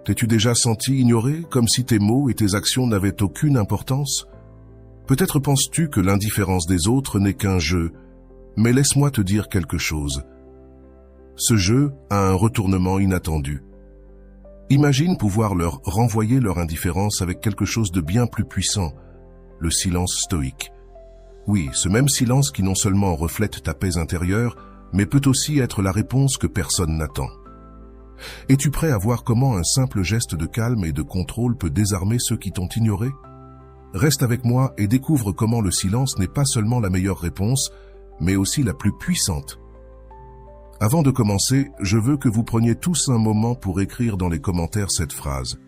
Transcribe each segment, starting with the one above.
T'es-tu déjà senti ignoré, comme si tes mots et tes actions n'avaient aucune importance? Peut-être penses-tu que l'indifférence des autres n'est qu'un jeu, mais laisse-moi te dire quelque chose. Ce jeu a un retournement inattendu. Imagine pouvoir leur renvoyer leur indifférence avec quelque chose de bien plus puissant, le silence stoïque. Oui, ce même silence qui non seulement reflète ta paix intérieure, mais peut aussi être la réponse que personne n'attend. Es-tu prêt à voir comment un simple geste de calme et de contrôle peut désarmer ceux qui t'ont ignoré? Reste avec moi et découvre comment le silence n'est pas seulement la meilleure réponse, mais aussi la plus puissante. Avant de commencer, je veux que vous preniez tous un moment pour écrire dans les commentaires cette phrase.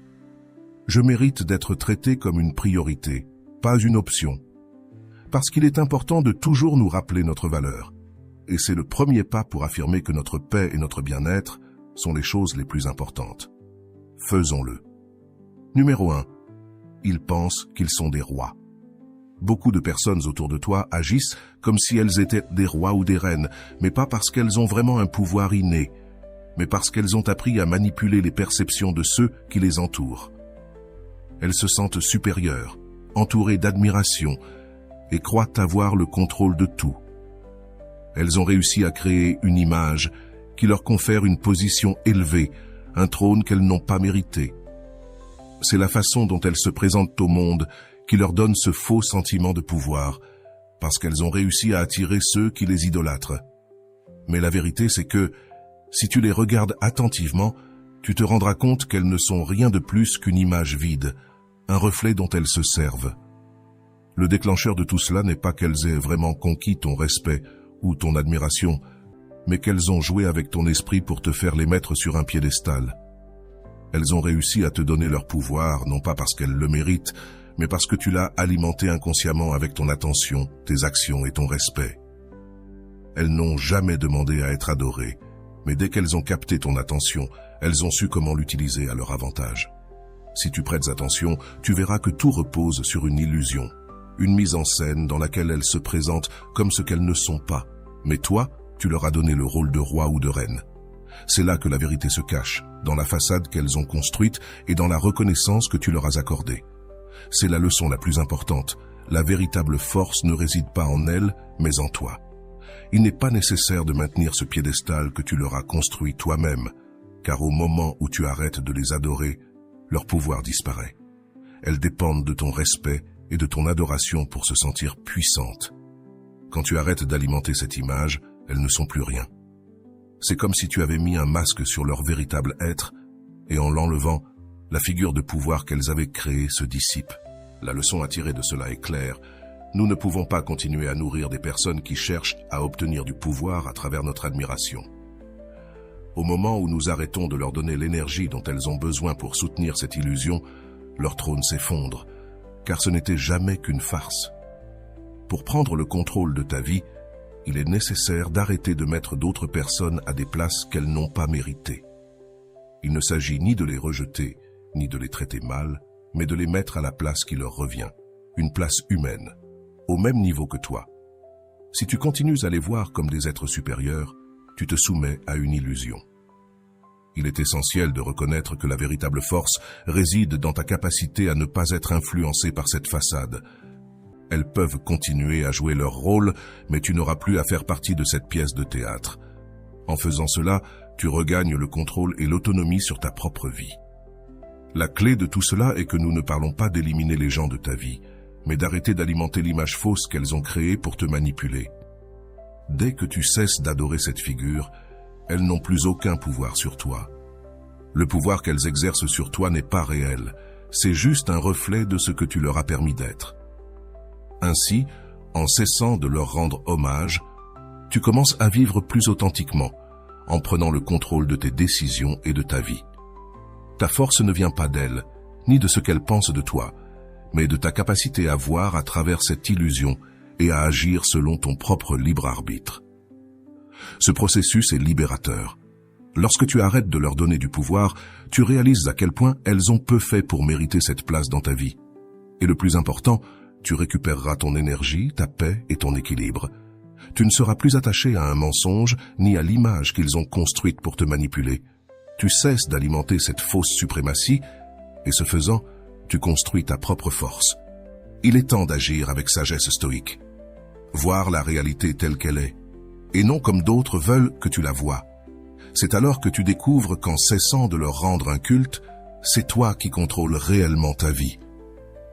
Je mérite d'être traité comme une priorité, pas une option. Parce qu'il est important de toujours nous rappeler notre valeur. Et c'est le premier pas pour affirmer que notre paix et notre bien-être sont les choses les plus importantes. Faisons-le. Numéro 1. Ils pensent qu'ils sont des rois. Beaucoup de personnes autour de toi agissent comme si elles étaient des rois ou des reines, mais pas parce qu'elles ont vraiment un pouvoir inné, mais parce qu'elles ont appris à manipuler les perceptions de ceux qui les entourent. Elles se sentent supérieures, entourées d'admiration, et croient avoir le contrôle de tout. Elles ont réussi à créer une image qui leur confère une position élevée, un trône qu'elles n'ont pas mérité. C'est la façon dont elles se présentent au monde qui leur donne ce faux sentiment de pouvoir, parce qu'elles ont réussi à attirer ceux qui les idolâtrent. Mais la vérité, c'est que, si tu les regardes attentivement, tu te rendras compte qu'elles ne sont rien de plus qu'une image vide, un reflet dont elles se servent. Le déclencheur de tout cela n'est pas qu'elles aient vraiment conquis ton respect ou ton admiration, mais qu'elles ont joué avec ton esprit pour te faire les mettre sur un piédestal. Elles ont réussi à te donner leur pouvoir, non pas parce qu'elles le méritent, mais parce que tu l'as alimenté inconsciemment avec ton attention, tes actions et ton respect. Elles n'ont jamais demandé à être adorées, mais dès qu'elles ont capté ton attention, elles ont su comment l'utiliser à leur avantage. Si tu prêtes attention, tu verras que tout repose sur une illusion, une mise en scène dans laquelle elles se présentent comme ce qu'elles ne sont pas, mais toi, tu leur as donné le rôle de roi ou de reine. C'est là que la vérité se cache, dans la façade qu'elles ont construite et dans la reconnaissance que tu leur as accordée. C'est la leçon la plus importante. La véritable force ne réside pas en elles, mais en toi. Il n'est pas nécessaire de maintenir ce piédestal que tu leur as construit toi-même, car au moment où tu arrêtes de les adorer, leur pouvoir disparaît. Elles dépendent de ton respect et de ton adoration pour se sentir puissantes. Quand tu arrêtes d'alimenter cette image, elles ne sont plus rien. C'est comme si tu avais mis un masque sur leur véritable être, et en l'enlevant, la figure de pouvoir qu'elles avaient créée se dissipe. La leçon à tirer de cela est claire. Nous ne pouvons pas continuer à nourrir des personnes qui cherchent à obtenir du pouvoir à travers notre admiration. Au moment où nous arrêtons de leur donner l'énergie dont elles ont besoin pour soutenir cette illusion, leur trône s'effondre, car ce n'était jamais qu'une farce. Pour prendre le contrôle de ta vie, il est nécessaire d'arrêter de mettre d'autres personnes à des places qu'elles n'ont pas méritées. Il ne s'agit ni de les rejeter, ni de les traiter mal, mais de les mettre à la place qui leur revient, une place humaine, au même niveau que toi. Si tu continues à les voir comme des êtres supérieurs, tu te soumets à une illusion. Il est essentiel de reconnaître que la véritable force réside dans ta capacité à ne pas être influencé par cette façade. Elles peuvent continuer à jouer leur rôle, mais tu n'auras plus à faire partie de cette pièce de théâtre. En faisant cela, tu regagnes le contrôle et l'autonomie sur ta propre vie. La clé de tout cela est que nous ne parlons pas d'éliminer les gens de ta vie, mais d'arrêter d'alimenter l'image fausse qu'elles ont créée pour te manipuler. Dès que tu cesses d'adorer cette figure, elles n'ont plus aucun pouvoir sur toi. Le pouvoir qu'elles exercent sur toi n'est pas réel, c'est juste un reflet de ce que tu leur as permis d'être. Ainsi, en cessant de leur rendre hommage, tu commences à vivre plus authentiquement, en prenant le contrôle de tes décisions et de ta vie. Ta force ne vient pas d'elles, ni de ce qu'elles pensent de toi, mais de ta capacité à voir à travers cette illusion et à agir selon ton propre libre arbitre. Ce processus est libérateur. Lorsque tu arrêtes de leur donner du pouvoir, tu réalises à quel point elles ont peu fait pour mériter cette place dans ta vie. Et le plus important, tu récupéreras ton énergie, ta paix et ton équilibre. Tu ne seras plus attaché à un mensonge ni à l'image qu'ils ont construite pour te manipuler. Tu cesses d'alimenter cette fausse suprématie et ce faisant, tu construis ta propre force. Il est temps d'agir avec sagesse stoïque. Voir la réalité telle qu'elle est, et non comme d'autres veulent que tu la vois. C'est alors que tu découvres qu'en cessant de leur rendre un culte, c'est toi qui contrôles réellement ta vie.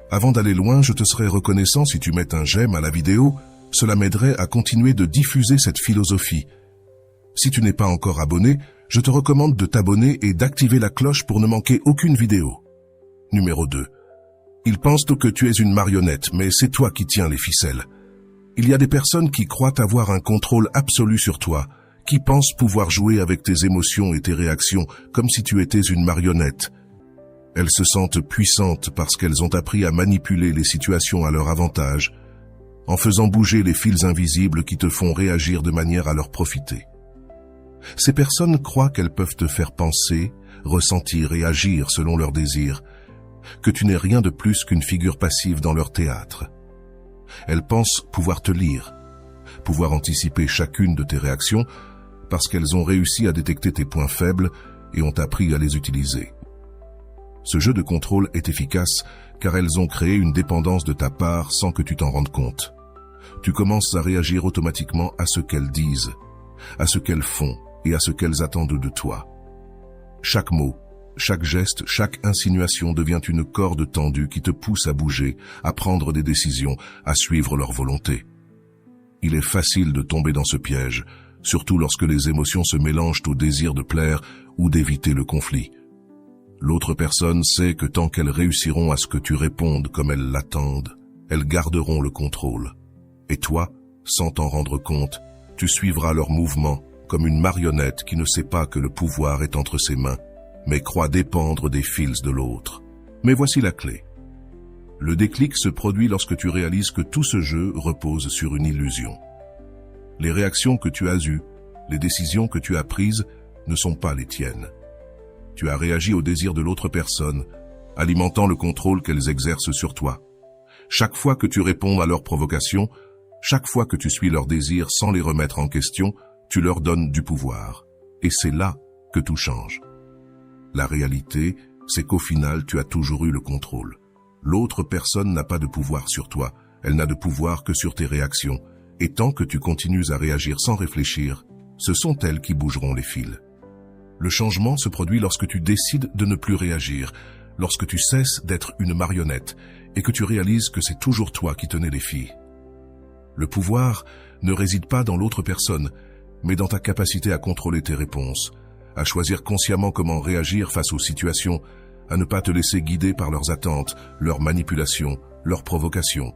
Avant d'aller loin, je te serais reconnaissant si tu mets un j'aime à la vidéo, cela m'aiderait à continuer de diffuser cette philosophie. Si tu n'es pas encore abonné, je te recommande de t'abonner et d'activer la cloche pour ne manquer aucune vidéo. Numéro 2. Ils pensent que tu es une marionnette, mais c'est toi qui tiens les ficelles. Il y a des personnes qui croient avoir un contrôle absolu sur toi, qui pensent pouvoir jouer avec tes émotions et tes réactions comme si tu étais une marionnette. Elles se sentent puissantes parce qu'elles ont appris à manipuler les situations à leur avantage, en faisant bouger les fils invisibles qui te font réagir de manière à leur profiter. Ces personnes croient qu'elles peuvent te faire penser, ressentir et agir selon leurs désirs, que tu n'es rien de plus qu'une figure passive dans leur théâtre. Elles pensent pouvoir te lire, pouvoir anticiper chacune de tes réactions parce qu'elles ont réussi à détecter tes points faibles et ont appris à les utiliser. Ce jeu de contrôle est efficace car elles ont créé une dépendance de ta part sans que tu t'en rendes compte. Tu commences à réagir automatiquement à ce qu'elles disent, à ce qu'elles font et à ce qu'elles attendent de toi. Chaque mot, chaque geste, chaque insinuation devient une corde tendue qui te pousse à bouger, à prendre des décisions, à suivre leur volonté. Il est facile de tomber dans ce piège, surtout lorsque les émotions se mélangent au désir de plaire ou d'éviter le conflit. L'autre personne sait que tant qu'elles réussiront à ce que tu répondes comme elles l'attendent, elles garderont le contrôle. Et toi, sans t'en rendre compte, tu suivras leurs mouvements comme une marionnette qui ne sait pas que le pouvoir est entre ses mains, mais croit dépendre des fils de l'autre. Mais voici la clé. Le déclic se produit lorsque tu réalises que tout ce jeu repose sur une illusion. Les réactions que tu as eues, les décisions que tu as prises ne sont pas les tiennes. Tu as réagi au désir de l'autre personne, alimentant le contrôle qu'elles exercent sur toi. Chaque fois que tu réponds à leurs provocations, chaque fois que tu suis leurs désirs sans les remettre en question, tu leur donnes du pouvoir. Et c'est là que tout change. La réalité, c'est qu'au final, tu as toujours eu le contrôle. L'autre personne n'a pas de pouvoir sur toi, elle n'a de pouvoir que sur tes réactions. Et tant que tu continues à réagir sans réfléchir, ce sont elles qui bougeront les fils. Le changement se produit lorsque tu décides de ne plus réagir, lorsque tu cesses d'être une marionnette et que tu réalises que c'est toujours toi qui tenais les filles. Le pouvoir ne réside pas dans l'autre personne, mais dans ta capacité à contrôler tes réponses, à choisir consciemment comment réagir face aux situations, à ne pas te laisser guider par leurs attentes, leurs manipulations, leurs provocations.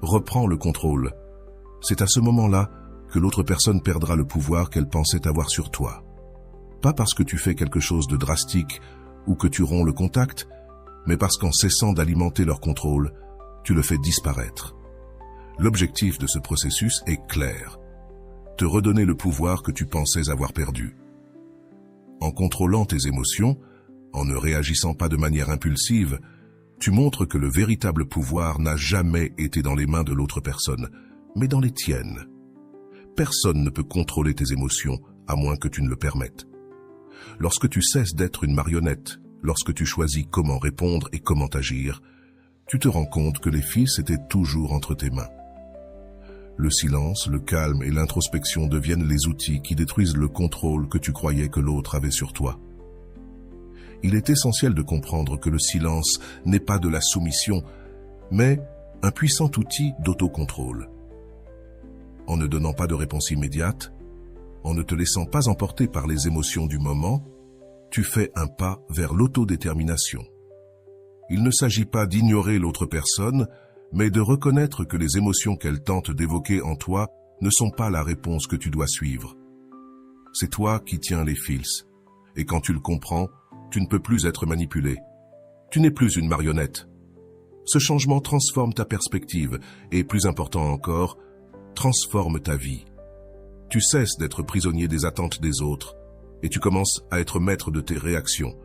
Reprends le contrôle. C'est à ce moment-là que l'autre personne perdra le pouvoir qu'elle pensait avoir sur toi. Pas parce que tu fais quelque chose de drastique ou que tu romps le contact, mais parce qu'en cessant d'alimenter leur contrôle, tu le fais disparaître. L'objectif de ce processus est clair. Te redonner le pouvoir que tu pensais avoir perdu. En contrôlant tes émotions, en ne réagissant pas de manière impulsive, tu montres que le véritable pouvoir n'a jamais été dans les mains de l'autre personne, mais dans les tiennes. Personne ne peut contrôler tes émotions, à moins que tu ne le permettes. Lorsque tu cesses d'être une marionnette, lorsque tu choisis comment répondre et comment agir, tu te rends compte que les fils étaient toujours entre tes mains. Le silence, le calme et l'introspection deviennent les outils qui détruisent le contrôle que tu croyais que l'autre avait sur toi. Il est essentiel de comprendre que le silence n'est pas de la soumission, mais un puissant outil d'autocontrôle. En ne donnant pas de réponse immédiate, en ne te laissant pas emporter par les émotions du moment, tu fais un pas vers l'autodétermination. Il ne s'agit pas d'ignorer l'autre personne, mais de reconnaître que les émotions qu'elle tente d'évoquer en toi ne sont pas la réponse que tu dois suivre. C'est toi qui tiens les fils, et quand tu le comprends, tu ne peux plus être manipulé. Tu n'es plus une marionnette. Ce changement transforme ta perspective, et plus important encore, transforme ta vie. Tu cesses d'être prisonnier des attentes des autres, et tu commences à être maître de tes réactions.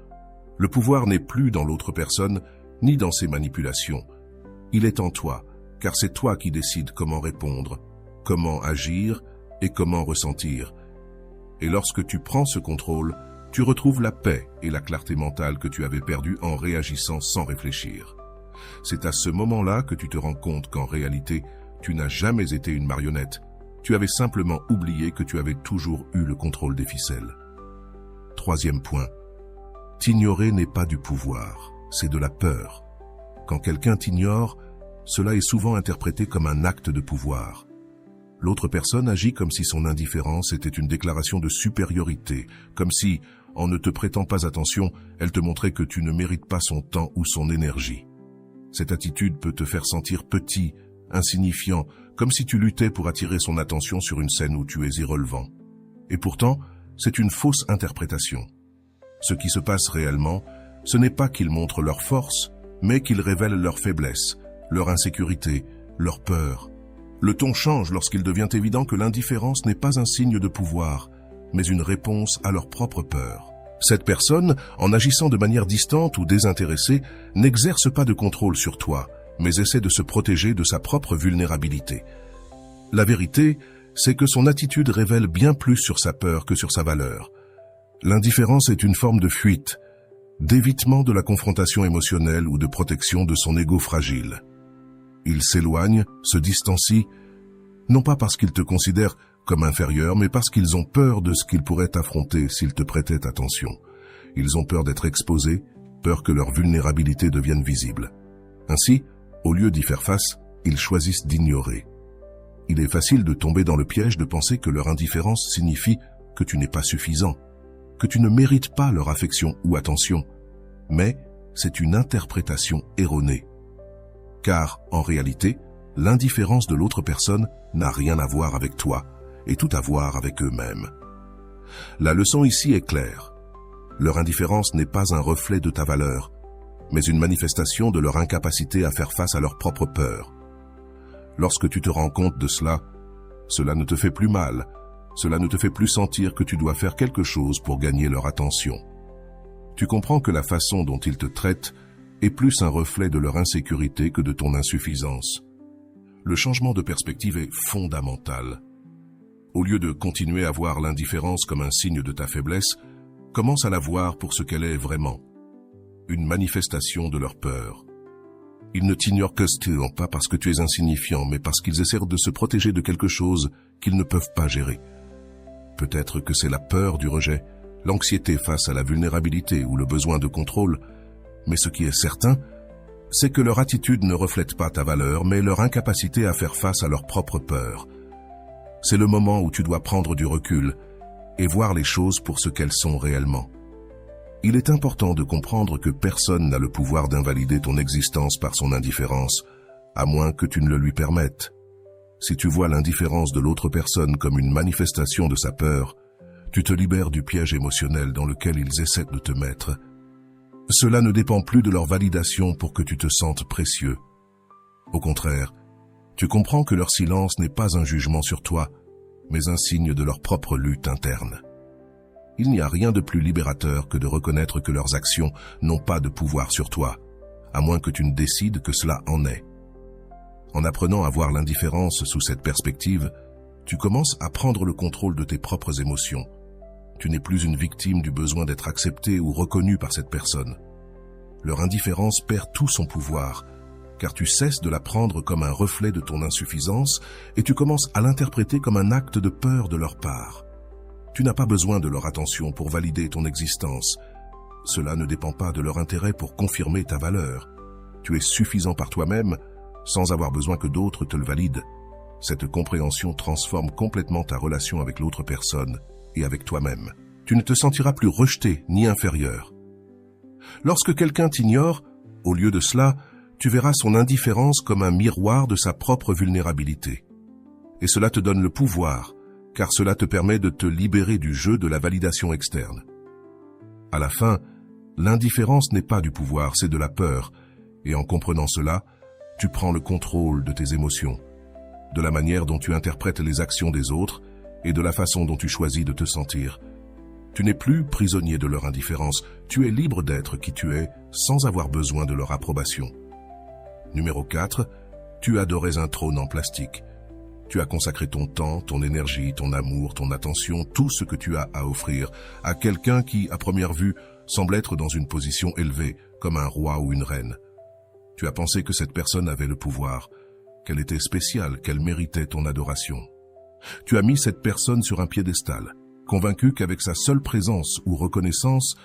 Le pouvoir n'est plus dans l'autre personne, ni dans ses manipulations. Il est en toi, car c'est toi qui décides comment répondre, comment agir et comment ressentir. Et lorsque tu prends ce contrôle, Tu retrouves la paix et la clarté mentale que tu avais perdues en réagissant sans réfléchir. C'est à ce moment-là que tu te rends compte qu'en réalité, tu n'as jamais été une marionnette. Tu avais simplement oublié que tu avais toujours eu le contrôle des ficelles. Troisième point. T'ignorer n'est pas du pouvoir, c'est de la peur. Quand quelqu'un t'ignore, cela est souvent interprété comme un acte de pouvoir. L'autre personne agit comme si son indifférence était une déclaration de supériorité, comme si, en ne te prêtant pas attention, elle te montrait que tu ne mérites pas son temps ou son énergie. Cette attitude peut te faire sentir petit, insignifiant, comme si tu luttais pour attirer son attention sur une scène où tu es irrelevant. Et pourtant, c'est une fausse interprétation. Ce qui se passe réellement, ce n'est pas qu'ils montrent leur force, mais qu'ils révèlent leur faiblesse, leur insécurité, leur peur. Le ton change lorsqu'il devient évident que l'indifférence n'est pas un signe de pouvoir, mais une réponse à leur propre peur. Cette personne, en agissant de manière distante ou désintéressée, n'exerce pas de contrôle sur toi, mais essaie de se protéger de sa propre vulnérabilité. La vérité, c'est que son attitude révèle bien plus sur sa peur que sur sa valeur. L'indifférence est une forme de fuite, d'évitement de la confrontation émotionnelle ou de protection de son ego fragile. Il s'éloigne, se distancie, non pas parce qu'ils te considèrent comme inférieur, mais parce qu'ils ont peur de ce qu'ils pourraient affronter s'ils te prêtaient attention. Ils ont peur d'être exposés, peur que leur vulnérabilité devienne visible. Ainsi, au lieu d'y faire face, ils choisissent d'ignorer. Il est facile de tomber dans le piège de penser que leur indifférence signifie que tu n'es pas suffisant, que tu ne mérites pas leur affection ou attention. Mais c'est une interprétation erronée. Car, en réalité, l'indifférence de l'autre personne n'a rien à voir avec toi, et tout à voir avec eux-mêmes. La leçon ici est claire. Leur indifférence n'est pas un reflet de ta valeur, mais une manifestation de leur incapacité à faire face à leur propre peur. Lorsque tu te rends compte de cela, cela ne te fait plus mal, cela ne te fait plus sentir que tu dois faire quelque chose pour gagner leur attention. Tu comprends que la façon dont ils te traitent est plus un reflet de leur insécurité que de ton insuffisance. Le changement de perspective est fondamental. Au lieu de continuer à voir l'indifférence comme un signe de ta faiblesse, commence à la voir pour ce qu'elle est vraiment. Une manifestation de leur peur. Ils ne t'ignorent que still, pas parce que tu es insignifiant, mais parce qu'ils essaient de se protéger de quelque chose qu'ils ne peuvent pas gérer. Peut-être que c'est la peur du rejet, l'anxiété face à la vulnérabilité ou le besoin de contrôle, mais ce qui est certain, c'est que leur attitude ne reflète pas ta valeur, mais leur incapacité à faire face à leur propre peur. C'est le moment où tu dois prendre du recul et voir les choses pour ce qu'elles sont réellement. Il est important de comprendre que personne n'a le pouvoir d'invalider ton existence par son indifférence, à moins que tu ne le lui permettes. Si tu vois l'indifférence de l'autre personne comme une manifestation de sa peur, tu te libères du piège émotionnel dans lequel ils essaient de te mettre. Cela ne dépend plus de leur validation pour que tu te sentes précieux. Au contraire, tu comprends que leur silence n'est pas un jugement sur toi, mais un signe de leur propre lutte interne. Il n'y a rien de plus libérateur que de reconnaître que leurs actions n'ont pas de pouvoir sur toi, à moins que tu ne décides que cela en est. En apprenant à voir l'indifférence sous cette perspective, tu commences à prendre le contrôle de tes propres émotions. Tu n'es plus une victime du besoin d'être accepté ou reconnu par cette personne. Leur indifférence perd tout son pouvoir, car tu cesses de la prendre comme un reflet de ton insuffisance et tu commences à l'interpréter comme un acte de peur de leur part. Tu n'as pas besoin de leur attention pour valider ton existence. Cela ne dépend pas de leur intérêt pour confirmer ta valeur. Tu es suffisant par toi-même, sans avoir besoin que d'autres te le valident. Cette compréhension transforme complètement ta relation avec l'autre personne et avec toi-même. Tu ne te sentiras plus rejeté ni inférieur. Lorsque quelqu'un t'ignore, au lieu de cela, tu verras son indifférence comme un miroir de sa propre vulnérabilité. Et cela te donne le pouvoir, car cela te permet de te libérer du jeu de la validation externe. À la fin, l'indifférence n'est pas du pouvoir, c'est de la peur, et en comprenant cela, tu prends le contrôle de tes émotions, de la manière dont tu interprètes les actions des autres et de la façon dont tu choisis de te sentir. Tu n'es plus prisonnier de leur indifférence, tu es libre d'être qui tu es sans avoir besoin de leur approbation. Numéro 4, tu adorais un trône en plastique. Tu as consacré ton temps, ton énergie, ton amour, ton attention, tout ce que tu as à offrir à quelqu'un qui, à première vue, semble être dans une position élevée, comme un roi ou une reine. Tu as pensé que cette personne avait le pouvoir, qu'elle était spéciale, qu'elle méritait ton adoration. Tu as mis cette personne sur un piédestal, convaincu qu'avec sa seule présence ou reconnaissance,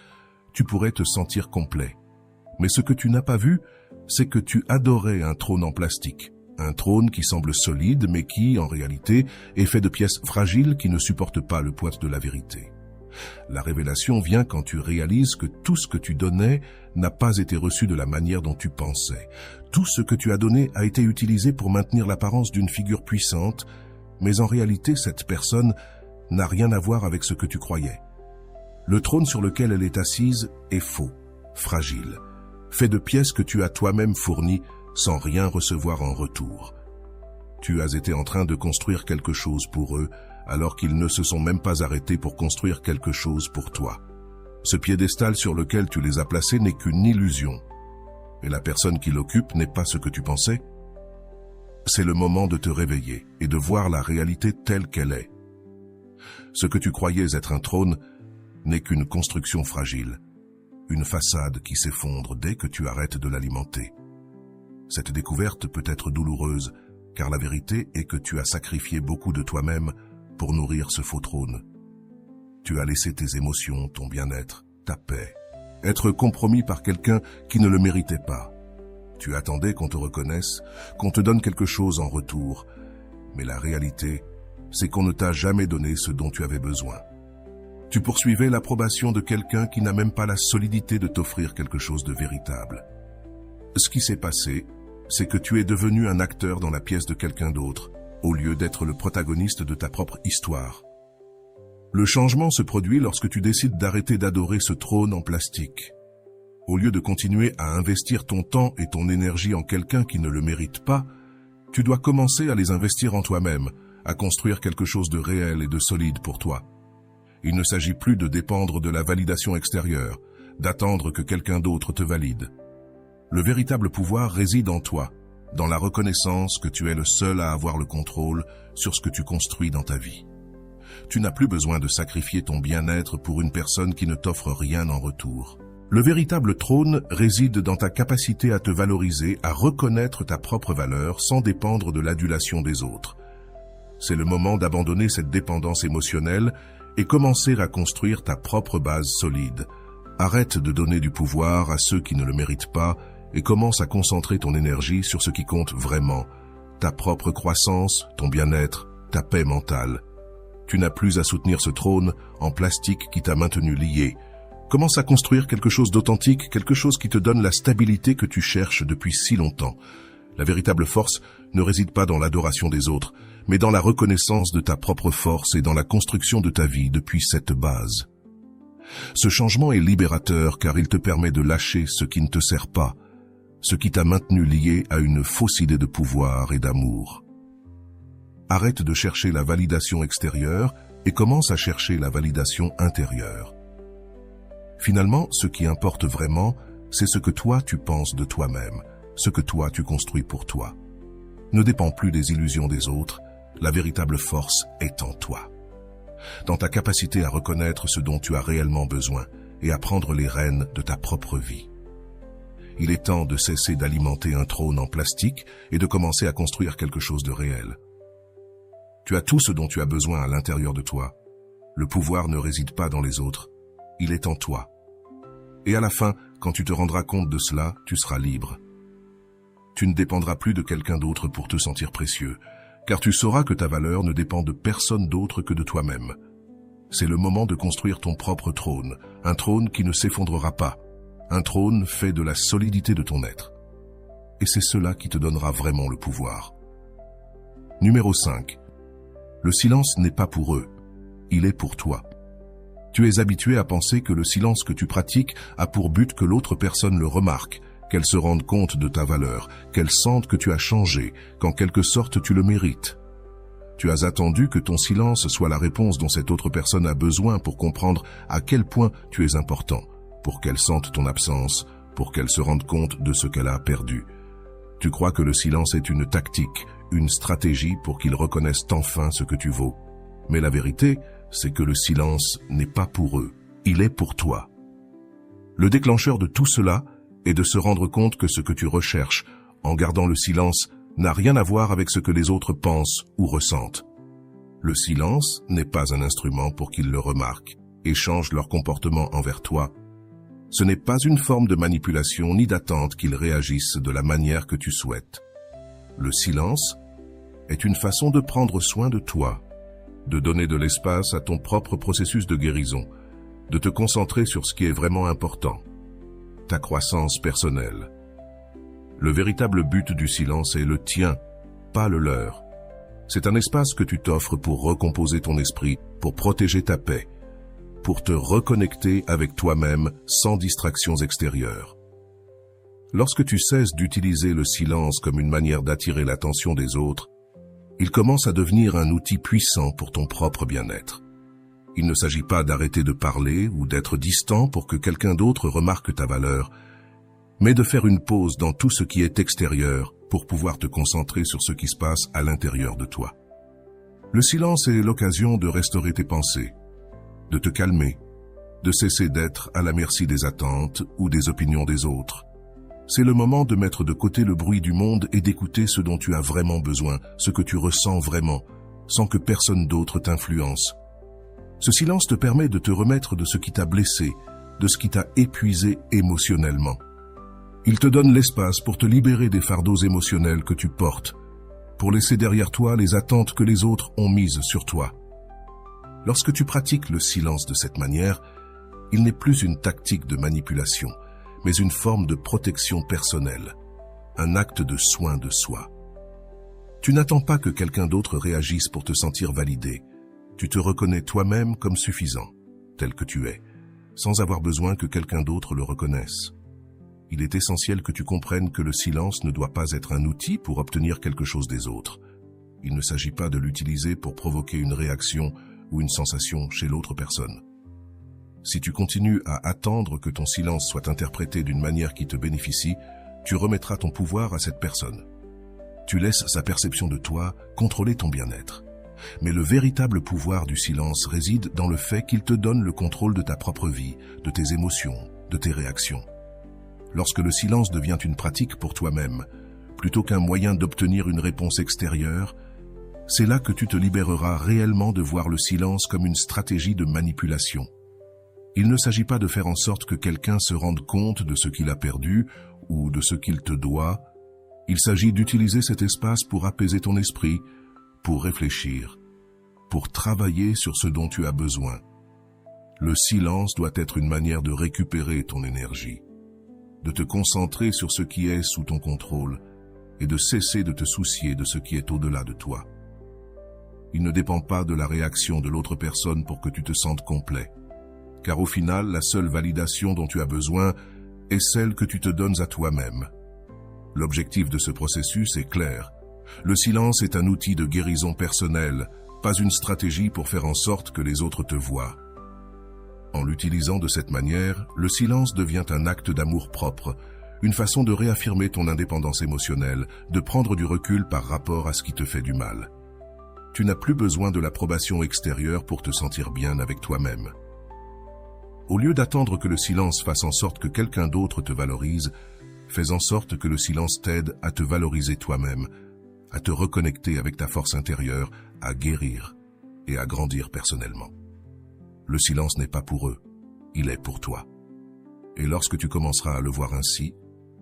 tu pourrais te sentir complet. Mais ce que tu n'as pas vu, c'est que tu adorais un trône en plastique. Un trône qui semble solide, mais qui, en réalité, est fait de pièces fragiles qui ne supportent pas le poids de la vérité. La révélation vient quand tu réalises que tout ce que tu donnais n'a pas été reçu de la manière dont tu pensais. Tout ce que tu as donné a été utilisé pour maintenir l'apparence d'une figure puissante, mais en réalité, cette personne n'a rien à voir avec ce que tu croyais. Le trône sur lequel elle est assise est faux, fragile, fait de pièces que tu as toi-même fournies sans rien recevoir en retour. Tu as été en train de construire quelque chose pour eux, alors qu'ils ne se sont même pas arrêtés pour construire quelque chose pour toi. Ce piédestal sur lequel tu les as placés n'est qu'une illusion. Et la personne qui l'occupe n'est pas ce que tu pensais. C'est le moment de te réveiller et de voir la réalité telle qu'elle est. Ce que tu croyais être un trône n'est qu'une construction fragile, une façade qui s'effondre dès que tu arrêtes de l'alimenter. Cette découverte peut être douloureuse, car la vérité est que tu as sacrifié beaucoup de toi-même pour nourrir ce faux trône. Tu as laissé tes émotions, ton bien-être, ta paix, être compromis par quelqu'un qui ne le méritait pas. Tu attendais qu'on te reconnaisse, qu'on te donne quelque chose en retour, mais la réalité, c'est qu'on ne t'a jamais donné ce dont tu avais besoin. Tu poursuivais l'approbation de quelqu'un qui n'a même pas la solidité de t'offrir quelque chose de véritable. Ce qui s'est passé, c'est que tu es devenu un acteur dans la pièce de quelqu'un d'autre, au lieu d'être le protagoniste de ta propre histoire. Le changement se produit lorsque tu décides d'arrêter d'adorer ce trône en plastique. Au lieu de continuer à investir ton temps et ton énergie en quelqu'un qui ne le mérite pas, tu dois commencer à les investir en toi-même, à construire quelque chose de réel et de solide pour toi. Il ne s'agit plus de dépendre de la validation extérieure, d'attendre que quelqu'un d'autre te valide. Le véritable pouvoir réside en toi, dans la reconnaissance que tu es le seul à avoir le contrôle sur ce que tu construis dans ta vie. Tu n'as plus besoin de sacrifier ton bien-être pour une personne qui ne t'offre rien en retour. Le véritable trône réside dans ta capacité à te valoriser, à reconnaître ta propre valeur sans dépendre de l'adulation des autres. C'est le moment d'abandonner cette dépendance émotionnelle et commencer à construire ta propre base solide. Arrête de donner du pouvoir à ceux qui ne le méritent pas et commence à concentrer ton énergie sur ce qui compte vraiment, ta propre croissance, ton bien-être, ta paix mentale. Tu n'as plus à soutenir ce trône en plastique qui t'a maintenu lié. Commence à construire quelque chose d'authentique, quelque chose qui te donne la stabilité que tu cherches depuis si longtemps. La véritable force ne réside pas dans l'adoration des autres, mais dans la reconnaissance de ta propre force et dans la construction de ta vie depuis cette base. Ce changement est libérateur car il te permet de lâcher ce qui ne te sert pas, ce qui t'a maintenu lié à une fausse idée de pouvoir et d'amour. Arrête de chercher la validation extérieure et commence à chercher la validation intérieure. Finalement, ce qui importe vraiment, c'est ce que toi tu penses de toi-même, ce que toi tu construis pour toi. Ne dépend plus des illusions des autres, la véritable force est en toi. Dans ta capacité à reconnaître ce dont tu as réellement besoin et à prendre les rênes de ta propre vie. Il est temps de cesser d'alimenter un trône en plastique et de commencer à construire quelque chose de réel. Tu as tout ce dont tu as besoin à l'intérieur de toi. Le pouvoir ne réside pas dans les autres, il est en toi. Et à la fin, quand tu te rendras compte de cela, tu seras libre. Tu ne dépendras plus de quelqu'un d'autre pour te sentir précieux, car tu sauras que ta valeur ne dépend de personne d'autre que de toi-même. C'est le moment de construire ton propre trône, un trône qui ne s'effondrera pas, un trône fait de la solidité de ton être. Et c'est cela qui te donnera vraiment le pouvoir. Numéro 5. Le silence n'est pas pour eux, il est pour toi. Tu es habitué à penser que le silence que tu pratiques a pour but que l'autre personne le remarque, qu'elle se rende compte de ta valeur, qu'elle sente que tu as changé, qu'en quelque sorte tu le mérites. Tu as attendu que ton silence soit la réponse dont cette autre personne a besoin pour comprendre à quel point tu es important, pour qu'elle sente ton absence, pour qu'elle se rende compte de ce qu'elle a perdu. Tu crois que le silence est une tactique, une stratégie pour qu'ils reconnaissent enfin ce que tu vaux. Mais la vérité, c'est que le silence n'est pas pour eux, il est pour toi. Le déclencheur de tout cela est de se rendre compte que ce que tu recherches, en gardant le silence, n'a rien à voir avec ce que les autres pensent ou ressentent. Le silence n'est pas un instrument pour qu'ils le remarquent et changent leur comportement envers toi. Ce n'est pas une forme de manipulation ni d'attente qu'ils réagissent de la manière que tu souhaites. Le silence est une façon de prendre soin de toi, de donner de l'espace à ton propre processus de guérison, de te concentrer sur ce qui est vraiment important, ta croissance personnelle. Le véritable but du silence est le tien, pas le leur. C'est un espace que tu t'offres pour recomposer ton esprit, pour protéger ta paix, pour te reconnecter avec toi-même sans distractions extérieures. Lorsque tu cesses d'utiliser le silence comme une manière d'attirer l'attention des autres, il commence à devenir un outil puissant pour ton propre bien-être. Il ne s'agit pas d'arrêter de parler ou d'être distant pour que quelqu'un d'autre remarque ta valeur, mais de faire une pause dans tout ce qui est extérieur pour pouvoir te concentrer sur ce qui se passe à l'intérieur de toi. Le silence est l'occasion de restaurer tes pensées, de te calmer, de cesser d'être à la merci des attentes ou des opinions des autres. C'est le moment de mettre de côté le bruit du monde et d'écouter ce dont tu as vraiment besoin, ce que tu ressens vraiment, sans que personne d'autre t'influence. Ce silence te permet de te remettre de ce qui t'a blessé, de ce qui t'a épuisé émotionnellement. Il te donne l'espace pour te libérer des fardeaux émotionnels que tu portes, pour laisser derrière toi les attentes que les autres ont mises sur toi. Lorsque tu pratiques le silence de cette manière, il n'est plus une tactique de manipulation, mais une forme de protection personnelle, un acte de soin de soi. Tu n'attends pas que quelqu'un d'autre réagisse pour te sentir validé. Tu te reconnais toi-même comme suffisant, tel que tu es, sans avoir besoin que quelqu'un d'autre le reconnaisse. Il est essentiel que tu comprennes que le silence ne doit pas être un outil pour obtenir quelque chose des autres. Il ne s'agit pas de l'utiliser pour provoquer une réaction ou une sensation chez l'autre personne. Si tu continues à attendre que ton silence soit interprété d'une manière qui te bénéficie, tu remettras ton pouvoir à cette personne. Tu laisses sa perception de toi contrôler ton bien-être. Mais le véritable pouvoir du silence réside dans le fait qu'il te donne le contrôle de ta propre vie, de tes émotions, de tes réactions. Lorsque le silence devient une pratique pour toi-même, plutôt qu'un moyen d'obtenir une réponse extérieure, c'est là que tu te libéreras réellement de voir le silence comme une stratégie de manipulation. Il ne s'agit pas de faire en sorte que quelqu'un se rende compte de ce qu'il a perdu ou de ce qu'il te doit. Il s'agit d'utiliser cet espace pour apaiser ton esprit, pour réfléchir, pour travailler sur ce dont tu as besoin. Le silence doit être une manière de récupérer ton énergie, de te concentrer sur ce qui est sous ton contrôle et de cesser de te soucier de ce qui est au-delà de toi. Il ne dépend pas de la réaction de l'autre personne pour que tu te sentes complet, car au final, la seule validation dont tu as besoin est celle que tu te donnes à toi-même. L'objectif de ce processus est clair. Le silence est un outil de guérison personnelle, pas une stratégie pour faire en sorte que les autres te voient. En l'utilisant de cette manière, le silence devient un acte d'amour-propre, une façon de réaffirmer ton indépendance émotionnelle, de prendre du recul par rapport à ce qui te fait du mal. Tu n'as plus besoin de l'approbation extérieure pour te sentir bien avec toi-même. Au lieu d'attendre que le silence fasse en sorte que quelqu'un d'autre te valorise, fais en sorte que le silence t'aide à te valoriser toi-même, à te reconnecter avec ta force intérieure, à guérir et à grandir personnellement. Le silence n'est pas pour eux, il est pour toi. Et lorsque tu commenceras à le voir ainsi,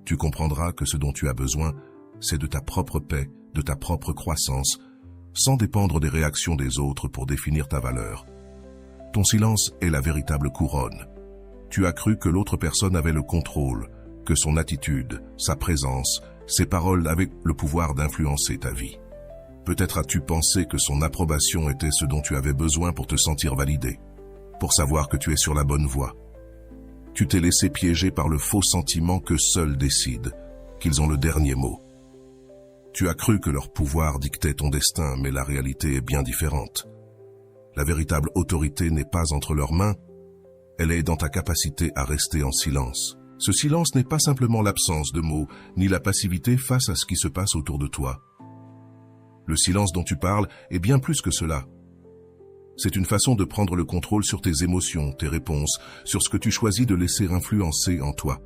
tu comprendras que ce dont tu as besoin, c'est de ta propre paix, de ta propre croissance, sans dépendre des réactions des autres pour définir ta valeur. Ton silence est la véritable couronne. Tu as cru que l'autre personne avait le contrôle, que son attitude, sa présence, ses paroles avaient le pouvoir d'influencer ta vie. Peut-être as-tu pensé que son approbation était ce dont tu avais besoin pour te sentir validé, pour savoir que tu es sur la bonne voie. Tu t'es laissé piéger par le faux sentiment que seuls décident, qu'ils ont le dernier mot. Tu as cru que leur pouvoir dictait ton destin, mais la réalité est bien différente. La véritable autorité n'est pas entre leurs mains, elle est dans ta capacité à rester en silence. Ce silence n'est pas simplement l'absence de mots, ni la passivité face à ce qui se passe autour de toi. Le silence dont tu parles est bien plus que cela. C'est une façon de prendre le contrôle sur tes émotions, tes réponses, sur ce que tu choisis de laisser influencer en toi.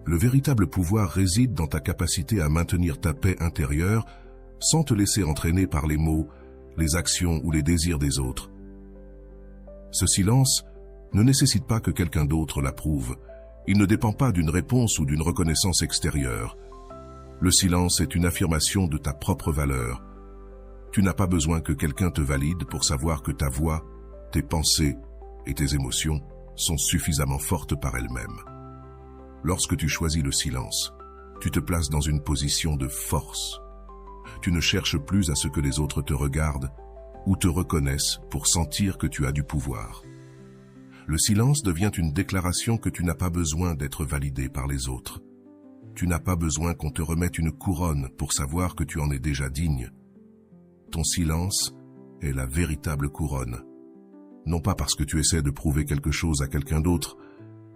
Le véritable pouvoir réside dans ta capacité à maintenir ta paix intérieure sans te laisser entraîner par les mots, les actions ou les désirs des autres. Ce silence ne nécessite pas que quelqu'un d'autre l'approuve. Il ne dépend pas d'une réponse ou d'une reconnaissance extérieure. Le silence est une affirmation de ta propre valeur. Tu n'as pas besoin que quelqu'un te valide pour savoir que ta voix, tes pensées et tes émotions sont suffisamment fortes par elles-mêmes. Lorsque tu choisis le silence, tu te places dans une position de force. Tu ne cherches plus à ce que les autres te regardent ou te reconnaissent pour sentir que tu as du pouvoir. Le silence devient une déclaration que tu n'as pas besoin d'être validé par les autres. Tu n'as pas besoin qu'on te remette une couronne pour savoir que tu en es déjà digne. Ton silence est la véritable couronne. Non pas parce que tu essaies de prouver quelque chose à quelqu'un d'autre,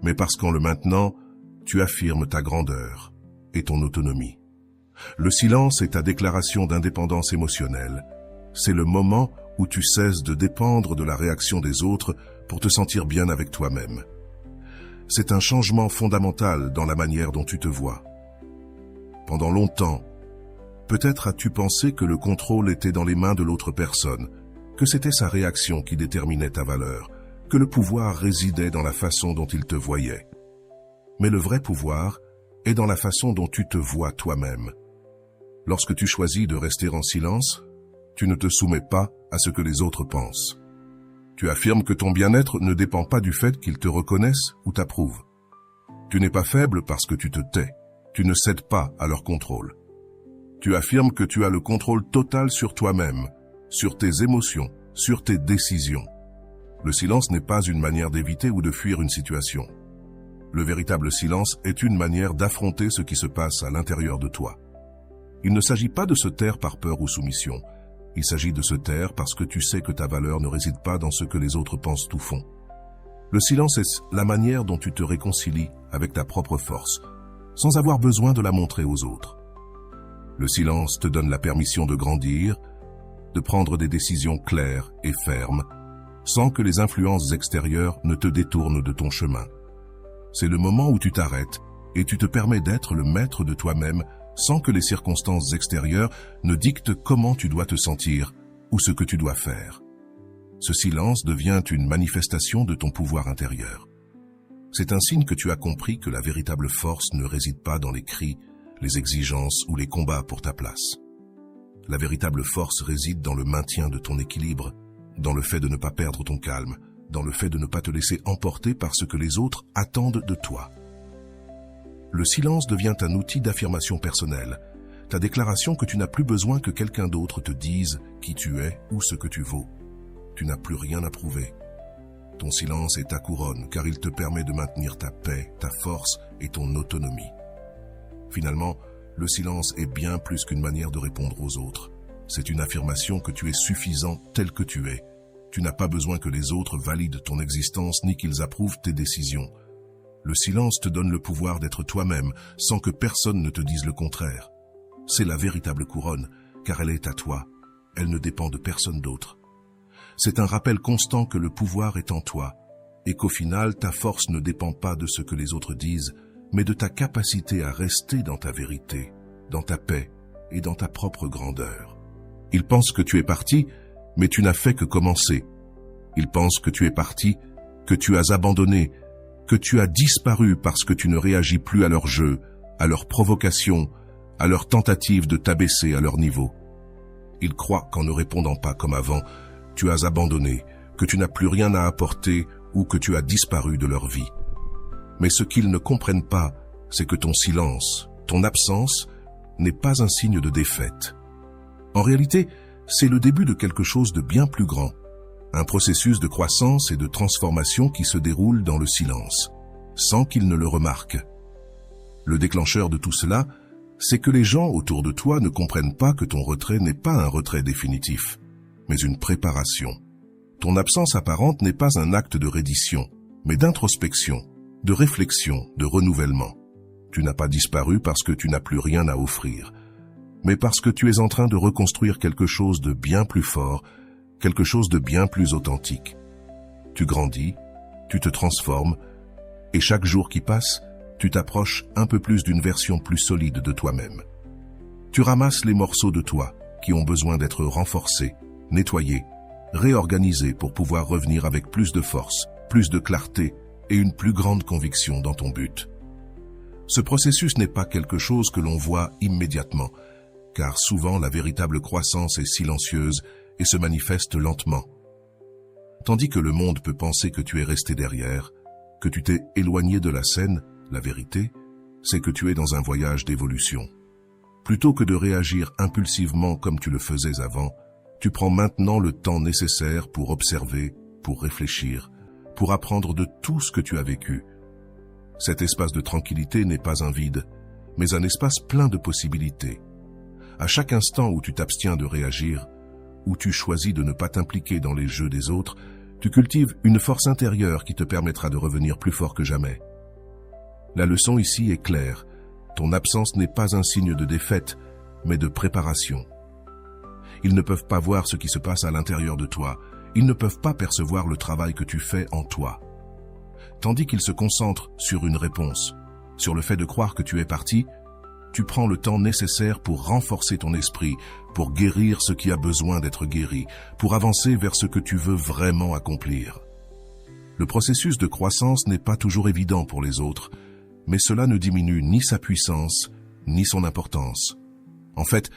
mais parce qu'en le maintenant, tu affirmes ta grandeur et ton autonomie. Le silence est ta déclaration d'indépendance émotionnelle. C'est le moment où tu cesses de dépendre de la réaction des autres pour te sentir bien avec toi-même. C'est un changement fondamental dans la manière dont tu te vois. Pendant longtemps, peut-être as-tu pensé que le contrôle était dans les mains de l'autre personne, que c'était sa réaction qui déterminait ta valeur, que le pouvoir résidait dans la façon dont il te voyait. Mais le vrai pouvoir est dans la façon dont tu te vois toi-même. Lorsque tu choisis de rester en silence, tu ne te soumets pas à ce que les autres pensent. Tu affirmes que ton bien-être ne dépend pas du fait qu'ils te reconnaissent ou t'approuvent. Tu n'es pas faible parce que tu te tais. Tu ne cèdes pas à leur contrôle. Tu affirmes que tu as le contrôle total sur toi-même, sur tes émotions, sur tes décisions. Le silence n'est pas une manière d'éviter ou de fuir une situation. Le véritable silence est une manière d'affronter ce qui se passe à l'intérieur de toi. Il ne s'agit pas de se taire par peur ou soumission. Il s'agit de se taire parce que tu sais que ta valeur ne réside pas dans ce que les autres pensent ou font. Le silence est la manière dont tu te réconcilies avec ta propre force, sans avoir besoin de la montrer aux autres. Le silence te donne la permission de grandir, de prendre des décisions claires et fermes, sans que les influences extérieures ne te détournent de ton chemin. C'est le moment où tu t'arrêtes et tu te permets d'être le maître de toi-même sans que les circonstances extérieures ne dictent comment tu dois te sentir ou ce que tu dois faire. Ce silence devient une manifestation de ton pouvoir intérieur. C'est un signe que tu as compris que la véritable force ne réside pas dans les cris, les exigences ou les combats pour ta place. La véritable force réside dans le maintien de ton équilibre, dans le fait de ne pas perdre ton calme, dans le fait de ne pas te laisser emporter par ce que les autres attendent de toi. Le silence devient un outil d'affirmation personnelle, ta déclaration que tu n'as plus besoin que quelqu'un d'autre te dise qui tu es ou ce que tu vaux. Tu n'as plus rien à prouver. Ton silence est ta couronne car il te permet de maintenir ta paix, ta force et ton autonomie. Finalement, le silence est bien plus qu'une manière de répondre aux autres. C'est une affirmation que tu es suffisant tel que tu es. Tu n'as pas besoin que les autres valident ton existence ni qu'ils approuvent tes décisions. Le silence te donne le pouvoir d'être toi-même sans que personne ne te dise le contraire. C'est la véritable couronne, car elle est à toi. Elle ne dépend de personne d'autre. C'est un rappel constant que le pouvoir est en toi et qu'au final, ta force ne dépend pas de ce que les autres disent, mais de ta capacité à rester dans ta vérité, dans ta paix et dans ta propre grandeur. Ils pensent que tu es parti, mais tu n'as fait que commencer. Ils pensent que tu es parti, que tu as abandonné, que tu as disparu parce que tu ne réagis plus à leur jeu, à leurs provocations, à leurs tentatives de t'abaisser à leur niveau. Ils croient qu'en ne répondant pas comme avant, tu as abandonné, que tu n'as plus rien à apporter ou que tu as disparu de leur vie. Mais ce qu'ils ne comprennent pas, c'est que ton silence, ton absence, n'est pas un signe de défaite. En réalité, c'est le début de quelque chose de bien plus grand, un processus de croissance et de transformation qui se déroule dans le silence, sans qu'ils ne le remarquent. Le déclencheur de tout cela, c'est que les gens autour de toi ne comprennent pas que ton retrait n'est pas un retrait définitif, mais une préparation. Ton absence apparente n'est pas un acte de reddition, mais d'introspection, de réflexion, de renouvellement. Tu n'as pas disparu parce que tu n'as plus rien à offrir. mais parce que tu es en train de reconstruire quelque chose de bien plus fort, quelque chose de bien plus authentique. Tu grandis, tu te transformes, et chaque jour qui passe, tu t'approches un peu plus d'une version plus solide de toi-même. Tu ramasses les morceaux de toi qui ont besoin d'être renforcés, nettoyés, réorganisés pour pouvoir revenir avec plus de force, plus de clarté et une plus grande conviction dans ton but. Ce processus n'est pas quelque chose que l'on voit immédiatement, car souvent la véritable croissance est silencieuse et se manifeste lentement. Tandis que le monde peut penser que tu es resté derrière, que tu t'es éloigné de la scène, la vérité, c'est que tu es dans un voyage d'évolution. Plutôt que de réagir impulsivement comme tu le faisais avant, tu prends maintenant le temps nécessaire pour observer, pour réfléchir, pour apprendre de tout ce que tu as vécu. Cet espace de tranquillité n'est pas un vide, mais un espace plein de possibilités. À chaque instant où tu t'abstiens de réagir, où tu choisis de ne pas t'impliquer dans les jeux des autres, tu cultives une force intérieure qui te permettra de revenir plus fort que jamais. La leçon ici est claire. Ton absence n'est pas un signe de défaite, mais de préparation. Ils ne peuvent pas voir ce qui se passe à l'intérieur de toi. Ils ne peuvent pas percevoir le travail que tu fais en toi. Tandis qu'ils se concentrent sur une réponse, sur le fait de croire que tu es parti, tu prends le temps nécessaire pour renforcer ton esprit, pour guérir ce qui a besoin d'être guéri, pour avancer vers ce que tu veux vraiment accomplir. Le processus de croissance n'est pas toujours évident pour les autres, mais cela ne diminue ni sa puissance, ni son importance. En fait,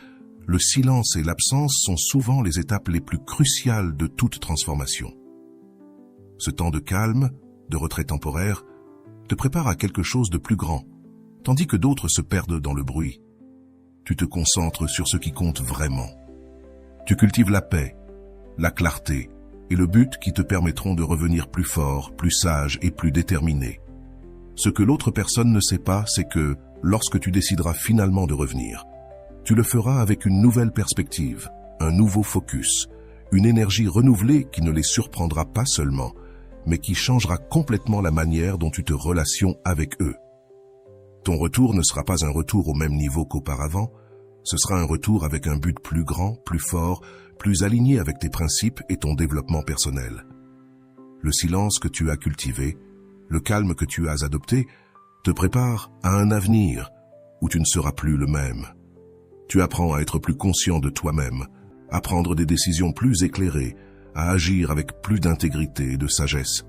le silence et l'absence sont souvent les étapes les plus cruciales de toute transformation. Ce temps de calme, de retrait temporaire, te prépare à quelque chose de plus grand, tandis que d'autres se perdent dans le bruit. Tu te concentres sur ce qui compte vraiment. Tu cultives la paix, la clarté et le but qui te permettront de revenir plus fort, plus sage et plus déterminé. Ce que l'autre personne ne sait pas, c'est que, lorsque tu décideras finalement de revenir, tu le feras avec une nouvelle perspective, un nouveau focus, une énergie renouvelée qui ne les surprendra pas seulement, mais qui changera complètement la manière dont tu te relations avec eux. Ton retour ne sera pas un retour au même niveau qu'auparavant, ce sera un retour avec un but plus grand, plus fort, plus aligné avec tes principes et ton développement personnel. Le silence que tu as cultivé, le calme que tu as adopté, te prépare à un avenir où tu ne seras plus le même. Tu apprends à être plus conscient de toi-même, à prendre des décisions plus éclairées, à agir avec plus d'intégrité et de sagesse.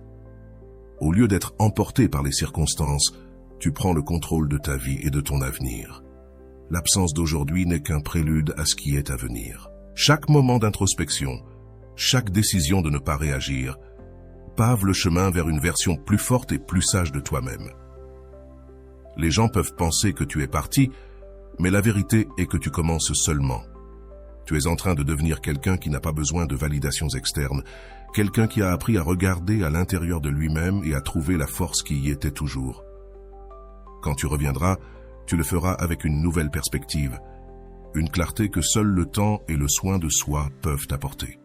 Au lieu d'être emporté par les circonstances, tu prends le contrôle de ta vie et de ton avenir. L'absence d'aujourd'hui n'est qu'un prélude à ce qui est à venir. Chaque moment d'introspection, chaque décision de ne pas réagir, pave le chemin vers une version plus forte et plus sage de toi-même. Les gens peuvent penser que tu es parti, mais la vérité est que tu commences seulement. Tu es en train de devenir quelqu'un qui n'a pas besoin de validations externes, quelqu'un qui a appris à regarder à l'intérieur de lui-même et à trouver la force qui y était toujours. Quand tu reviendras, tu le feras avec une nouvelle perspective, une clarté que seul le temps et le soin de soi peuvent apporter.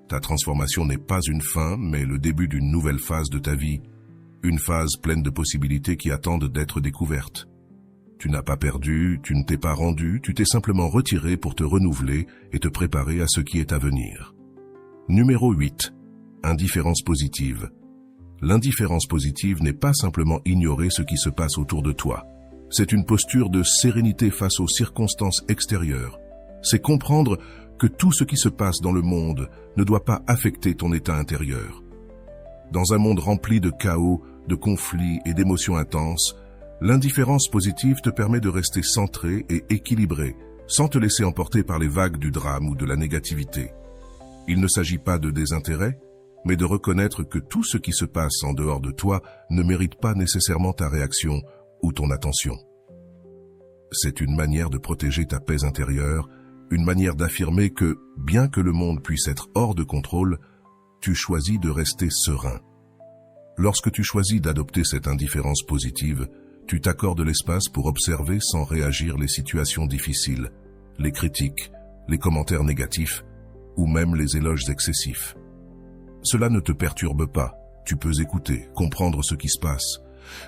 Ta transformation n'est pas une fin, mais le début d'une nouvelle phase de ta vie, une phase pleine de possibilités qui attendent d'être découvertes. Tu n'as pas perdu, tu ne t'es pas rendu, tu t'es simplement retiré pour te renouveler et te préparer à ce qui est à venir. Numéro 8. Indifférence positive. L'indifférence positive n'est pas simplement ignorer ce qui se passe autour de toi. C'est une posture de sérénité face aux circonstances extérieures. C'est comprendre que tout ce qui se passe dans le monde ne doit pas affecter ton état intérieur. Dans un monde rempli de chaos, de conflits et d'émotions intenses, l'indifférence positive te permet de rester centré et équilibré, sans te laisser emporter par les vagues du drame ou de la négativité. Il ne s'agit pas de désintérêt, mais de reconnaître que tout ce qui se passe en dehors de toi ne mérite pas nécessairement ta réaction ou ton attention. C'est une manière de protéger ta paix intérieure, une manière d'affirmer que, bien que le monde puisse être hors de contrôle, tu choisis de rester serein. Lorsque tu choisis d'adopter cette indifférence positive, tu t'accordes l'espace pour observer sans réagir les situations difficiles, les critiques, les commentaires négatifs ou même les éloges excessifs. Cela ne te perturbe pas, tu peux écouter, comprendre ce qui se passe,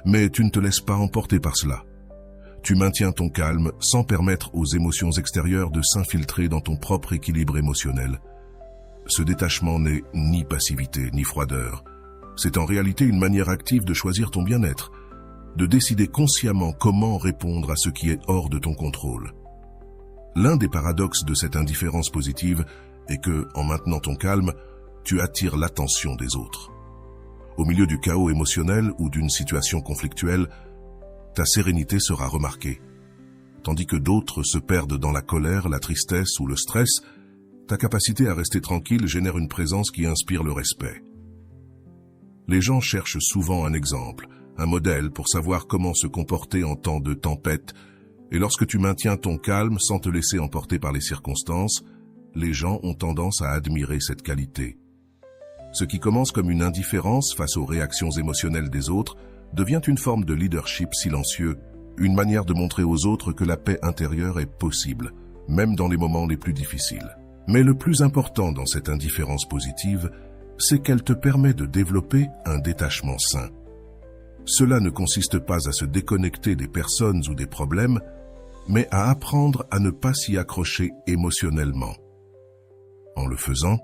mais tu ne te laisses pas emporter par cela. Tu maintiens ton calme sans permettre aux émotions extérieures de s'infiltrer dans ton propre équilibre émotionnel. Ce détachement n'est ni passivité ni froideur. C'est en réalité une manière active de choisir ton bien-être, de décider consciemment comment répondre à ce qui est hors de ton contrôle. L'un des paradoxes de cette indifférence positive est que, en maintenant ton calme, tu attires l'attention des autres. Au milieu du chaos émotionnel ou d'une situation conflictuelle, ta sérénité sera remarquée. Tandis que d'autres se perdent dans la colère, la tristesse ou le stress, ta capacité à rester tranquille génère une présence qui inspire le respect. Les gens cherchent souvent un exemple, un modèle pour savoir comment se comporter en temps de tempête, et lorsque tu maintiens ton calme sans te laisser emporter par les circonstances, les gens ont tendance à admirer cette qualité. Ce qui commence comme une indifférence face aux réactions émotionnelles des autres devient une forme de leadership silencieux, une manière de montrer aux autres que la paix intérieure est possible, même dans les moments les plus difficiles. Mais le plus important dans cette indifférence positive, c'est qu'elle te permet de développer un détachement sain. Cela ne consiste pas à se déconnecter des personnes ou des problèmes, mais à apprendre à ne pas s'y accrocher émotionnellement. En le faisant,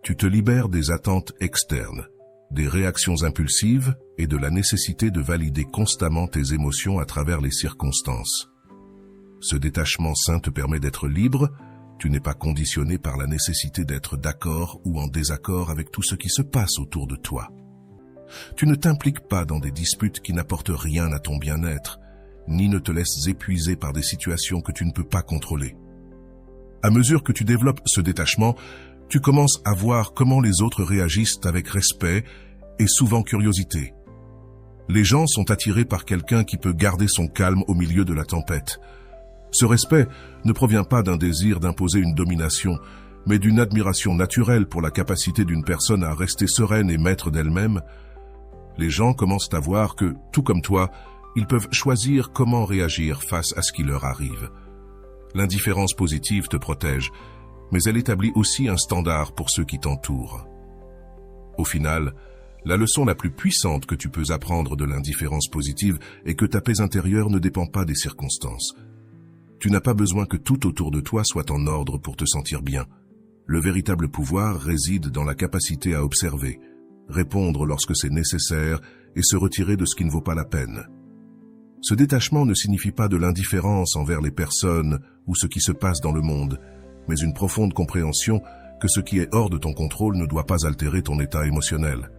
tu te libères des attentes externes, des réactions impulsives et de la nécessité de valider constamment tes émotions à travers les circonstances. Ce détachement sain te permet d'être libre, tu n'es pas conditionné par la nécessité d'être d'accord ou en désaccord avec tout ce qui se passe autour de toi. Tu ne t'impliques pas dans des disputes qui n'apportent rien à ton bien-être, ni ne te laisses épuiser par des situations que tu ne peux pas contrôler. À mesure que tu développes ce détachement, tu commences à voir comment les autres réagissent avec respect et souvent curiosité. Les gens sont attirés par quelqu'un qui peut garder son calme au milieu de la tempête. Ce respect ne provient pas d'un désir d'imposer une domination, mais d'une admiration naturelle pour la capacité d'une personne à rester sereine et maître d'elle-même. Les gens commencent à voir que, tout comme toi, ils peuvent choisir comment réagir face à ce qui leur arrive. L'indifférence positive te protège, mais elle établit aussi un standard pour ceux qui t'entourent. Au final, la leçon la plus puissante que tu peux apprendre de l'indifférence positive est que ta paix intérieure ne dépend pas des circonstances. Tu n'as pas besoin que tout autour de toi soit en ordre pour te sentir bien. Le véritable pouvoir réside dans la capacité à observer, répondre lorsque c'est nécessaire et se retirer de ce qui ne vaut pas la peine. Ce détachement ne signifie pas de l'indifférence envers les personnes ou ce qui se passe dans le monde, mais une profonde compréhension que ce qui est hors de ton contrôle ne doit pas altérer ton état émotionnel.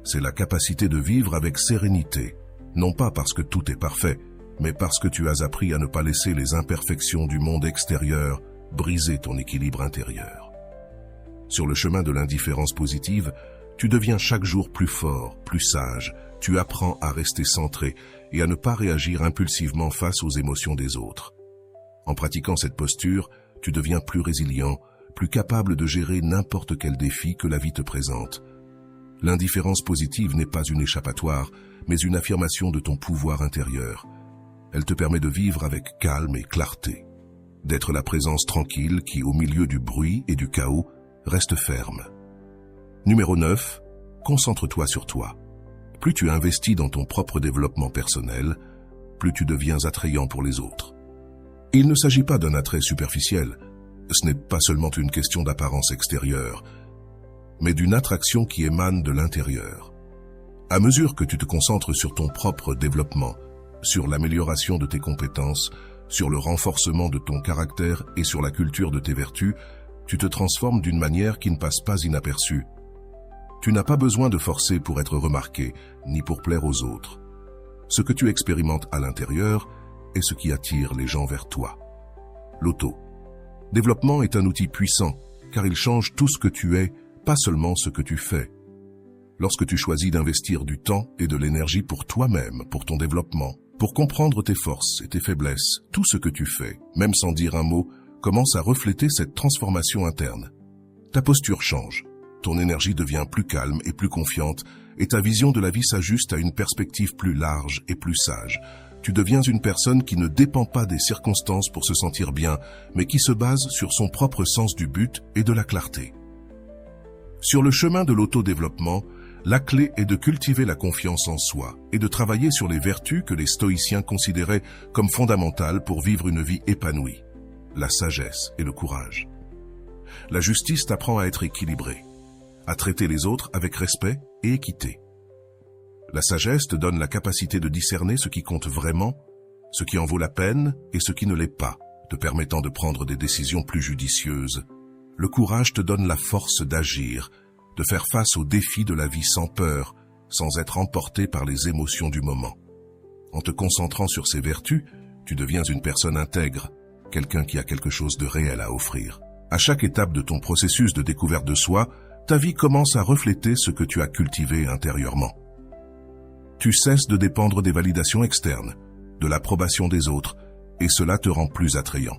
C'est la capacité de vivre avec sérénité, non pas parce que tout est parfait, mais parce que tu as appris à ne pas laisser les imperfections du monde extérieur briser ton équilibre intérieur. Sur le chemin de l'indifférence positive, tu deviens chaque jour plus fort, plus sage, tu apprends à rester centré et à ne pas réagir impulsivement face aux émotions des autres. En pratiquant cette posture, tu deviens plus résilient, plus capable de gérer n'importe quel défi que la vie te présente. L'indifférence positive n'est pas une échappatoire, mais une affirmation de ton pouvoir intérieur. Elle te permet de vivre avec calme et clarté, d'être la présence tranquille qui, au milieu du bruit et du chaos, reste ferme. Numéro 9, concentre-toi sur toi. Plus tu investis dans ton propre développement personnel, plus tu deviens attrayant pour les autres. Il ne s'agit pas d'un attrait superficiel, ce n'est pas seulement une question d'apparence extérieure, mais d'une attraction qui émane de l'intérieur. À mesure que tu te concentres sur ton propre développement, sur l'amélioration de tes compétences, sur le renforcement de ton caractère et sur la culture de tes vertus, tu te transformes d'une manière qui ne passe pas inaperçue. Tu n'as pas besoin de forcer pour être remarqué, ni pour plaire aux autres. Ce que tu expérimentes à l'intérieur est ce qui attire les gens vers toi. L'auto-développement est un outil puissant, car il change tout ce que tu es, pas seulement ce que tu fais. Lorsque tu choisis d'investir du temps et de l'énergie pour toi-même, pour ton développement, pour comprendre tes forces et tes faiblesses, tout ce que tu fais, même sans dire un mot, commence à refléter cette transformation interne. Ta posture change, ton énergie devient plus calme et plus confiante, et ta vision de la vie s'ajuste à une perspective plus large et plus sage. Tu deviens une personne qui ne dépend pas des circonstances pour se sentir bien, mais qui se base sur son propre sens du but et de la clarté. Sur le chemin de l'autodéveloppement, La clé est de cultiver la confiance en soi et de travailler sur les vertus que les stoïciens considéraient comme fondamentales pour vivre une vie épanouie, la sagesse et le courage. La justice t'apprend à être équilibré, à traiter les autres avec respect et équité. La sagesse te donne la capacité de discerner ce qui compte vraiment, ce qui en vaut la peine et ce qui ne l'est pas, te permettant de prendre des décisions plus judicieuses. Le courage te donne la force d'agir, de faire face aux défis de la vie sans peur, sans être emporté par les émotions du moment. En te concentrant sur ces vertus, tu deviens une personne intègre, quelqu'un qui a quelque chose de réel à offrir. À chaque étape de ton processus de découverte de soi, ta vie commence à refléter ce que tu as cultivé intérieurement. Tu cesses de dépendre des validations externes, de l'approbation des autres, et cela te rend plus attrayant.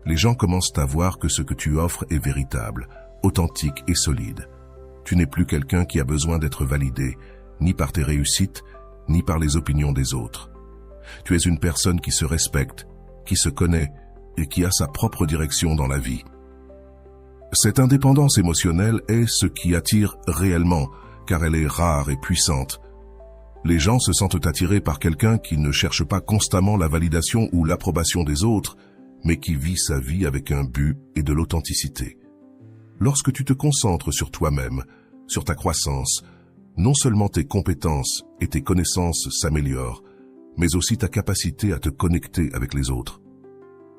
Les gens commencent à voir que ce que tu offres est véritable, authentique et solide. Tu n'es plus quelqu'un qui a besoin d'être validé, ni par tes réussites, ni par les opinions des autres. Tu es une personne qui se respecte, qui se connaît et qui a sa propre direction dans la vie. Cette indépendance émotionnelle est ce qui attire réellement, car elle est rare et puissante. Les gens se sentent attirés par quelqu'un qui ne cherche pas constamment la validation ou l'approbation des autres, mais qui vit sa vie avec un but et de l'authenticité. Lorsque tu te concentres sur toi-même, sur ta croissance, non seulement tes compétences et tes connaissances s'améliorent, mais aussi ta capacité à te connecter avec les autres.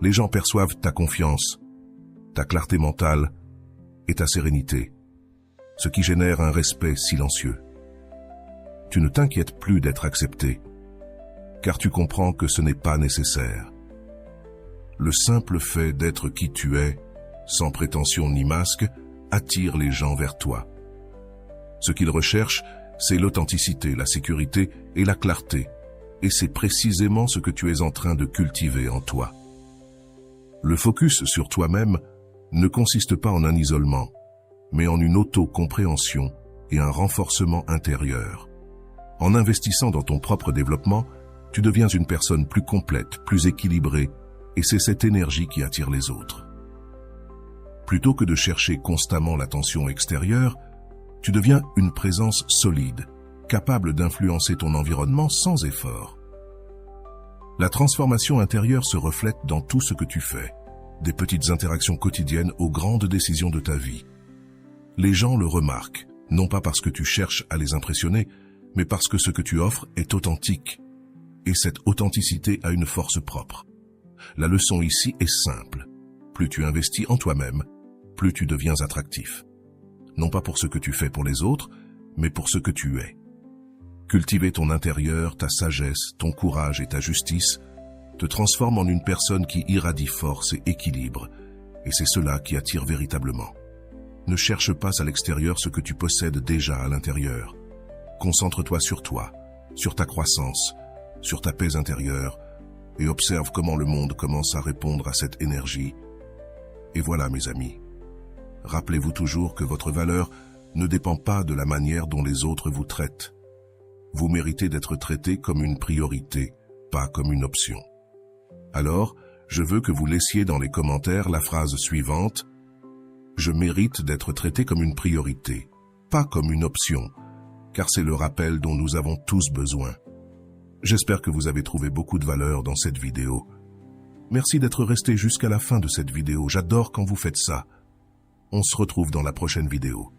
Les gens perçoivent ta confiance, ta clarté mentale et ta sérénité, ce qui génère un respect silencieux. Tu ne t'inquiètes plus d'être accepté, car tu comprends que ce n'est pas nécessaire. Le simple fait d'être qui tu es, sans prétention ni masque, attire les gens vers toi. Ce qu'ils recherchent, c'est l'authenticité, la sécurité et la clarté, et c'est précisément ce que tu es en train de cultiver en toi. Le focus sur toi-même ne consiste pas en un isolement, mais en une auto-compréhension et un renforcement intérieur. En investissant dans ton propre développement, tu deviens une personne plus complète, plus équilibrée, et c'est cette énergie qui attire les autres. Plutôt que de chercher constamment l'attention extérieure, tu deviens une présence solide, capable d'influencer ton environnement sans effort. La transformation intérieure se reflète dans tout ce que tu fais, des petites interactions quotidiennes aux grandes décisions de ta vie. Les gens le remarquent, non pas parce que tu cherches à les impressionner, mais parce que ce que tu offres est authentique. Et cette authenticité a une force propre. La leçon ici est simple. Plus tu investis en toi-même, plus tu deviens attractif. Non pas pour ce que tu fais pour les autres, mais pour ce que tu es. Cultiver ton intérieur, ta sagesse, ton courage et ta justice te transforme en une personne qui irradie force et équilibre, et c'est cela qui attire véritablement. Ne cherche pas à l'extérieur ce que tu possèdes déjà à l'intérieur. Concentre-toi sur toi, sur ta croissance, sur ta paix intérieure, et observe comment le monde commence à répondre à cette énergie. Et voilà, mes amis. Rappelez-vous toujours que votre valeur ne dépend pas de la manière dont les autres vous traitent. Vous méritez d'être traité comme une priorité, pas comme une option. Alors, je veux que vous laissiez dans les commentaires la phrase suivante: « Je mérite d'être traité comme une priorité, pas comme une option, car c'est le rappel dont nous avons tous besoin. » J'espère que vous avez trouvé beaucoup de valeur dans cette vidéo. Merci d'être resté jusqu'à la fin de cette vidéo. J'adore quand vous faites ça. On se retrouve dans la prochaine vidéo.